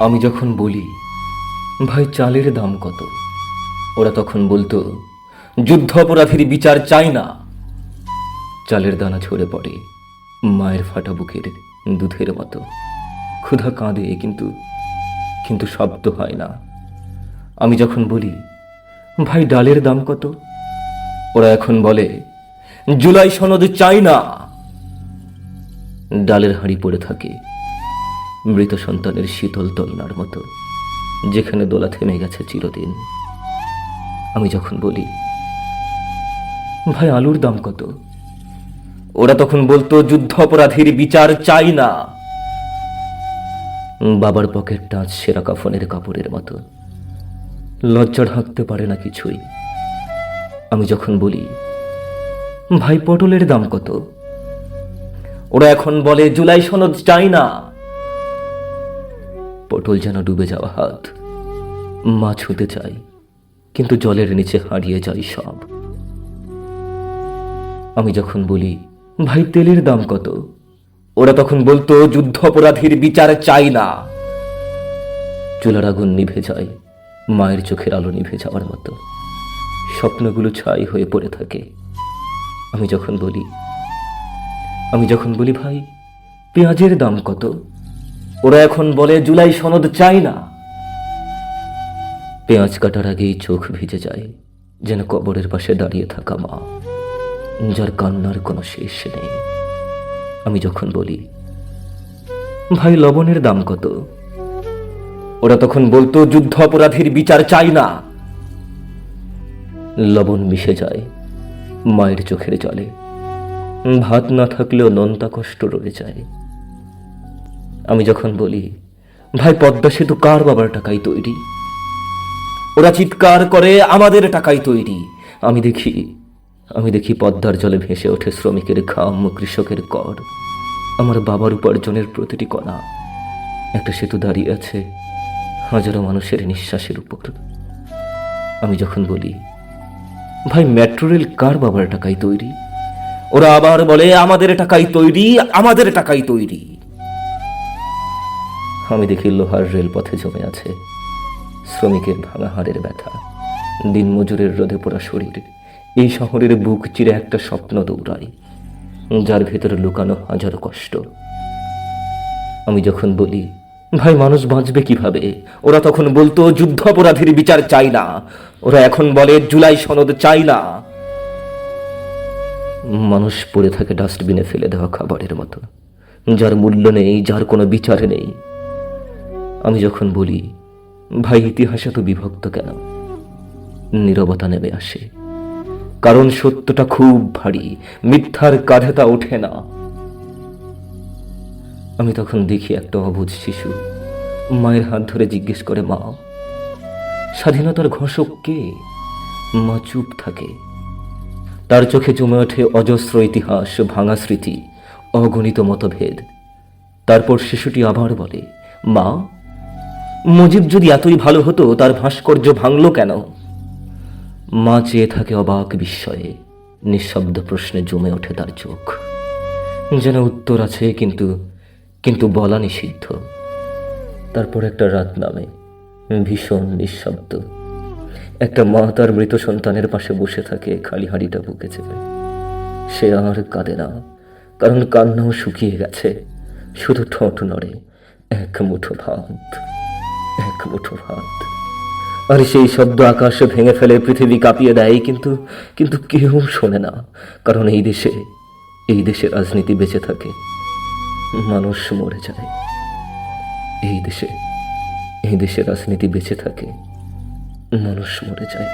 আমি যখন বলি, ভাই চালের দাম কত, ওরা তখন বলতো, যুদ্ধ অপরাধীর বিচার চাই না। চালের দানা ঝরে পড়ে মায়ের ফাটা বুকের দুধের মতো। ক্ষুধা কাঁদে, কিন্তু কিন্তু শব্দ হয় না। আমি যখন বলি, ভাই ডালের দাম কত, ওরা এখন বলে, জুলাই সনদ চাই না। ডালের হাঁড়ি পড়ে থাকে মৃত সন্তানের শীতল দোলনার মতো, যেখানে দোলা থেমে গেছে চিরদিন। আমি যখন বলি, ভাই আলুর দাম কত, ওরা তখন বলতো, যুদ্ধ অপরাধীর বিচার চাই না। বাবার পকেটটা আজ সেরা কাফনের কাপড়ের মতো, লজ্জা ঢাকতে পারে না কিছুই। আমি যখন বলি, ভাই পটলের দাম কত, ওরা এখন বলে, জুলাই সনদ চাই না। পটল যেন ডুবে যাওয়া হাত, মা ছুঁতে চাই, কিন্তু জলের নিচে হারিয়ে যায় সব। আমি যখন বলি, ভাই তেলের দাম কত, ওরা তখন বলতো, যুদ্ধ অপরাধীর বিচার চাই না। চুলার আগুন নিভে যায় মায়ের চোখের আলো নিভে যাওয়ার মতো, স্বপ্নগুলো ছাই হয়ে পড়ে থাকে। আমি যখন বলি, ভাই পেঁয়াজের দাম কত, ওরা এখন বলে, জুলাই সনদ চাই না। পেঁয়াজ কাটার আগেই চোখ ভিজে যায়, যেন কবরের পাশে দাঁড়িয়ে থাকা মা, যার কান্নার কোনো শেষ নেই। আমি যখন বলি, ভাই লবণের দাম কত, ওরা তখন বলতো, যুদ্ধ অপরাধীর বিচার চাই না। লবণ মিশে যায় মায়ের চোখের জলে, ভাত না থাকলেও নোনতা কষ্ট রয়ে যায়। আমি যখন বলি, ভাই পদ্মা সেতু কার বাবার টাকায় তৈরি, ওরা চিৎকার করে, আমাদের টাকায় তৈরি। আমি দেখি পদ্মার জলে ভেসে ওঠে শ্রমিকের ঘাম, কৃষকের কর, আমার বাবার উপার্জনের প্রতিটি কণা। একটা সেতু দাঁড়িয়ে আছে হাজারো মানুষের নিঃশ্বাসের উপর। আমি যখন বলি, ভাই মেট্রো রেল কার বাবার টাকায় তৈরি, ওরা আবার বলে, আমাদের টাকায় তৈরি, আমাদের টাকায় তৈরি। আমি দেখি লোহার রেলপথে জমে আছে শ্রমিকের ভাঙা হাড়ের ব্যথা, দিনমজুরের রোদে পোড়া শরীর। এই শহরের বুক চিরে একটা স্বপ্ন দৌড়ায়, যার ভেতরে লুকানো হাজারো কষ্ট। আমি যখন বলি, ভাই মানুষ বাঁচবে কিভাবে, ওরা তখন বলতো, যুদ্ধ অপরাধীর বিচার চাই না। ওরা এখন বলে, জুলাই সনদ চাই না। মানুষ পড়ে থাকে ডাস্টবিনে ফেলে দেওয়া খাবারের মতো, যার মূল্য নেই, যার কোনো বিচার নেই। আমি যখন বলি, ভাই ইতিহাস এত বিভক্ত কেন, নীরবতা নেমে আসে, কারণ সত্যটা খুব ভারী, মিথ্যার কাঁধে তা ওঠে না। আমি তখন দেখি একটা অবুঝ শিশু মায়ের হাত ধরে জিজ্ঞেস করে, মা স্বাধীনতার ঘোষক কে? মা চুপ থাকে, তার চোখে জমে ওঠে অজস্র ইতিহাস, ভাঙা স্মৃতি, অগণিত মতভেদ। তারপর শিশুটি আবার বলে, মা মুজিব যদি এতই ভালো হতো, তার ভাস্কর্য ভাঙল কেন? মা চেয়ে থাকে অবাক বিস্ময়ে, নিঃশব্দ প্রশ্নে জমে ওঠে তার চোখ, যেন উত্তর আছে, কিন্তু কিন্তু বলা নিষিদ্ধ। তারপর একটা রাত নামে, ভীষণ নিঃশব্দ। একটা মা তার মৃত সন্তানের পাশে বসে থাকে, খালি হাঁড়িটা বুকে চেপে। সে আর কাঁদে না, কারণ কান্নাও শুকিয়ে গেছে, শুধু ঠোঁট নড়ে, এক মুঠো ভাত, এক মুঠো ভাত। আর সেই শব্দ আকাশ ভেঙে ফেলে, পৃথিবী কাঁপিয়ে দেয়, কিন্তু কিন্তু কেউ শোনে না, কারণ এই দেশে রাজনীতি বেঁচে থাকে, মানুষ মরে যায়। এই দেশে রাজনীতি বেঁচে থাকে, মানুষ মরে যায়।